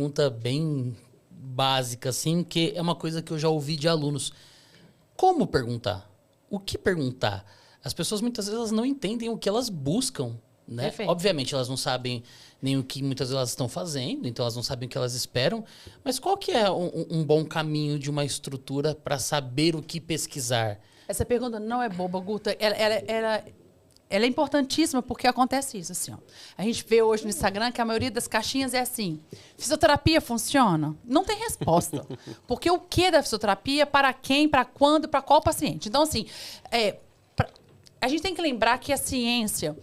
Pergunta bem básica, assim, que é uma coisa que eu já ouvi de alunos. Como perguntar? O que perguntar? As pessoas, muitas vezes, elas não entendem o que elas buscam, né? Perfeito. Obviamente, elas não sabem nem o que muitas vezes elas estão fazendo, então elas não sabem o que elas esperam. Mas qual que é um bom caminho de uma estrutura para saber o que pesquisar? Essa pergunta não é boba, Guta. Ela é importantíssima porque acontece isso, assim, ó. A gente vê hoje no Instagram que a maioria das caixinhas é assim: fisioterapia funciona? Não tem resposta. Porque o que da fisioterapia, para quem, para quando, para qual paciente? Então, assim, a gente tem que lembrar que a ciência,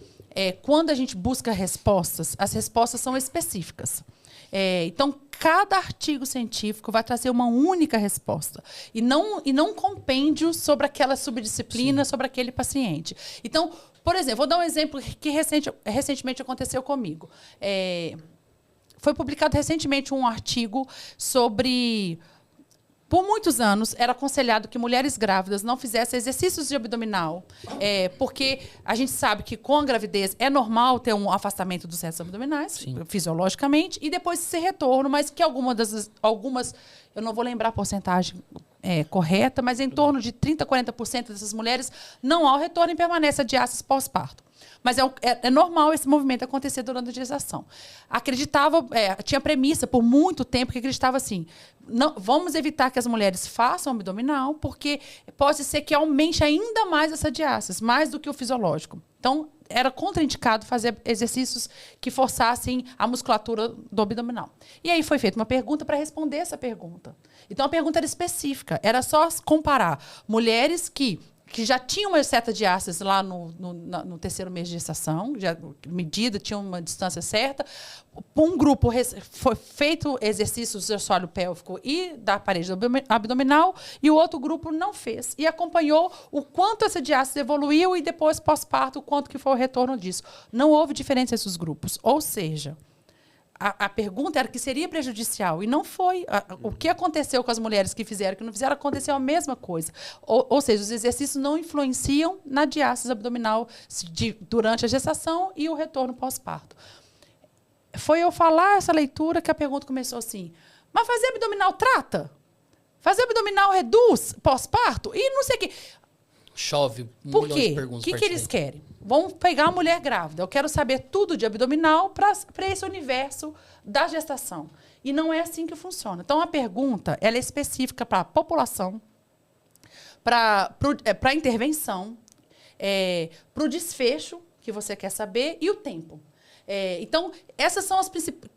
quando a gente busca respostas, as respostas são específicas. Então, cada artigo científico vai trazer uma única resposta. E não um compêndio sobre aquela subdisciplina, sobre aquele paciente. Então, por exemplo, vou dar um exemplo que recentemente aconteceu comigo. Foi publicado recentemente um artigo sobre... Por muitos anos, era aconselhado que mulheres grávidas não fizessem exercícios de abdominal, porque a gente sabe que com a gravidez é normal ter um afastamento dos restos abdominais, Sim, fisiologicamente, e depois esse retorno, mas que algumas, eu não vou lembrar a porcentagem correta, mas em torno de 30%, 40% dessas mulheres não há o retorno e permanece a diástase pós-parto. Mas é normal esse movimento acontecer durante a gestação. Tinha premissa por muito tempo que acreditava assim: não, vamos evitar que as mulheres façam abdominal, porque pode ser que aumente ainda mais essa diástase, mais do que o fisiológico. Então, era contraindicado fazer exercícios que forçassem a musculatura do abdominal. E aí foi feita uma pergunta para responder essa pergunta. Então, a pergunta era específica. Era só comparar mulheres que já tinham uma certa diástase lá no terceiro mês de gestação, já medida, tinha uma distância certa. Um grupo foi feito exercícios do assoalho pélvico e da parede abdominal, e o outro grupo não fez. E acompanhou o quanto essa diástase evoluiu e depois, pós-parto, o quanto que foi o retorno disso. Não houve diferença entre os grupos. Ou seja, a pergunta era que seria prejudicial, e não foi. O que aconteceu com as mulheres que fizeram, que não fizeram, aconteceu a mesma coisa. Ou seja, os exercícios não influenciam na diástase abdominal durante a gestação e o retorno pós-parto. Foi eu falar essa leitura que a pergunta começou assim: mas fazer abdominal trata? Fazer abdominal reduz pós-parto? E não sei o quê. chove Por milhões de quê? perguntas. O que eles querem? Vamos pegar a mulher grávida. Eu quero saber tudo de abdominal para esse universo da gestação. E não é assim que funciona. Então, a pergunta ela é específica para a população, para a intervenção, para o desfecho que você quer saber e o tempo. Então, essas são as principais...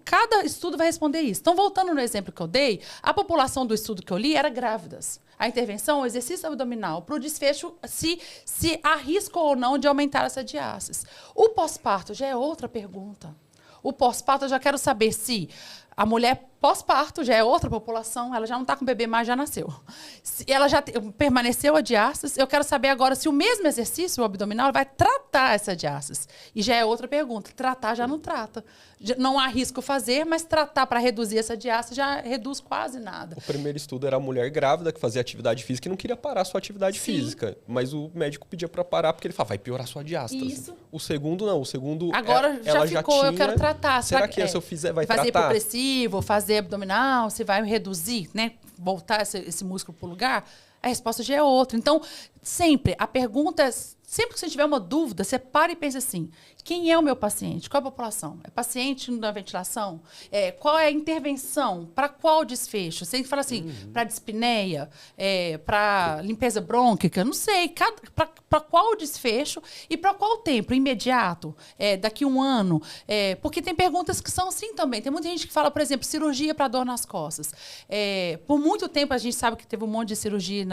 Cada estudo vai responder isso. Então, voltando no exemplo que eu dei, a população do estudo que eu li era grávidas. A intervenção, o exercício abdominal, para o desfecho, se há risco ou não de aumentar essa diástase. O pós-parto já é outra pergunta. O pós-parto, eu já quero saber se a mulher pós-parto já é outra população, ela já não está com o bebê, mas já nasceu. Se ela já permaneceu a diástase, eu quero saber agora se o mesmo exercício, o abdominal, vai tratar essa diástase. E já é outra pergunta. Tratar já não trata. Não há risco fazer, mas tratar para reduzir essa diástase já reduz quase nada. O primeiro estudo era a mulher grávida que fazia atividade física e não queria parar a sua atividade Sim. física. Mas o médico pedia para parar porque ele falava, vai piorar a sua diástase. Isso. O segundo não. O segundo, agora ela já ficou, tinha... eu quero tratar. Será que se eu fizer, vai fazer tratar? hipopressivo, fazer abdominal, se vai reduzir, né? Voltar esse músculo para o lugar? A resposta já é outra. Então, sempre, a pergunta... Sempre que você tiver uma dúvida, você para e pensa assim: quem é o meu paciente? Qual é a população? É paciente na ventilação? Qual é a intervenção? Para qual desfecho? Você fala assim, para dispneia, para limpeza brônquica, não sei. Para qual desfecho e para qual tempo? Imediato? Daqui a um ano? Porque tem perguntas que são assim também. Tem muita gente que fala, por exemplo, cirurgia para dor nas costas. Por muito tempo a gente sabe que teve um monte de cirurgia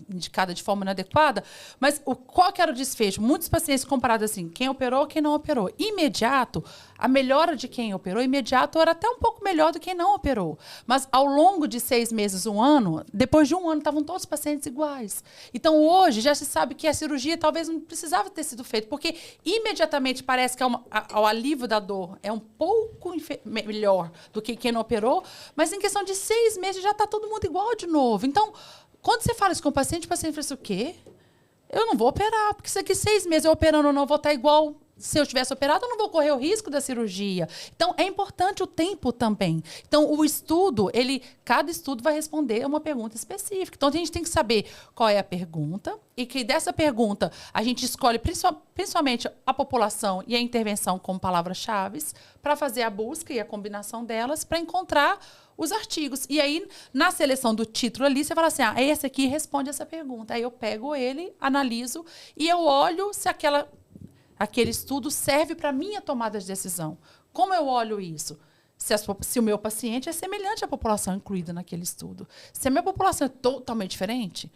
indicada de forma inadequada, mas qual que era o desfecho? Muitos pacientes comparados assim, quem operou, quem não operou. Imediato, a melhora de quem operou, imediato era até um pouco melhor do que quem não operou. Mas ao longo de 6 meses, 1 ano, depois de 1 ano, estavam todos os pacientes iguais. Então, hoje, já se sabe que a cirurgia talvez não precisava ter sido feita, porque imediatamente parece que o alívio da dor é um pouco melhor do que quem não operou, mas em questão de 6 meses já está todo mundo igual de novo. Então, quando você fala isso com o paciente fala assim, o quê? Eu não vou operar, porque isso aqui 6 meses eu operando ou não, vou estar igual se eu tivesse operado, eu não vou correr o risco da cirurgia. Então, é importante o tempo também. Então, o estudo, cada estudo vai responder a uma pergunta específica. Então, a gente tem que saber qual é a pergunta e que dessa pergunta a gente escolhe principalmente a população e a intervenção como palavras-chave para fazer a busca e a combinação delas para encontrar os artigos. E aí, na seleção do título ali, você fala assim, esse aqui responde essa pergunta. Aí eu pego ele, analiso e eu olho se aquele estudo serve para a minha tomada de decisão. Como eu olho isso? Se o meu paciente é semelhante à população incluída naquele estudo. Se a minha população é totalmente diferente,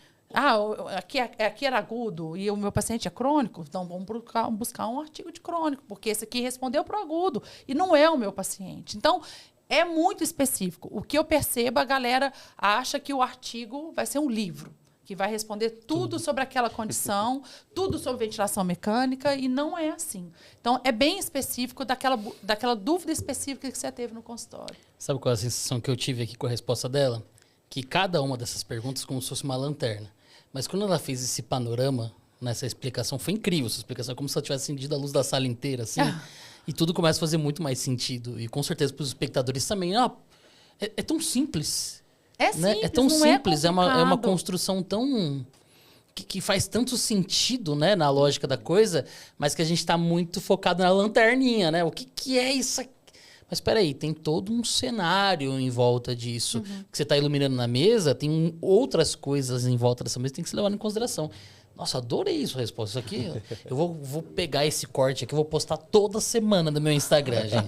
aqui era agudo e o meu paciente é crônico, então vamos buscar um artigo de crônico, porque esse aqui respondeu para o agudo e não é o meu paciente. Então, é muito específico. O que eu percebo, a galera acha que o artigo vai ser um livro, que vai responder tudo sobre aquela condição, tudo sobre ventilação mecânica, e não é assim. Então, é bem específico daquela dúvida específica que você teve no consultório. Sabe qual é a sensação que eu tive aqui com a resposta dela? Que cada uma dessas perguntas como se fosse uma lanterna. Mas quando ela fez esse panorama, nessa explicação, foi incrível essa explicação, como se ela tivesse acendido a luz da sala inteira, assim, e tudo começa a fazer muito mais sentido. E com certeza para os espectadores também, é tão simples. É simples, né? É tão não simples, é uma construção tão... Que faz tanto sentido, né, na lógica da coisa, mas que a gente está muito focado na lanterninha, né? O que é isso aqui? Mas espera aí, tem todo um cenário em volta disso. Que você está iluminando na mesa, tem outras coisas em volta dessa mesa que tem que ser levado em consideração. Nossa, adorei sua resposta. Isso aqui, eu vou pegar esse corte aqui, eu vou postar toda semana no meu Instagram, gente.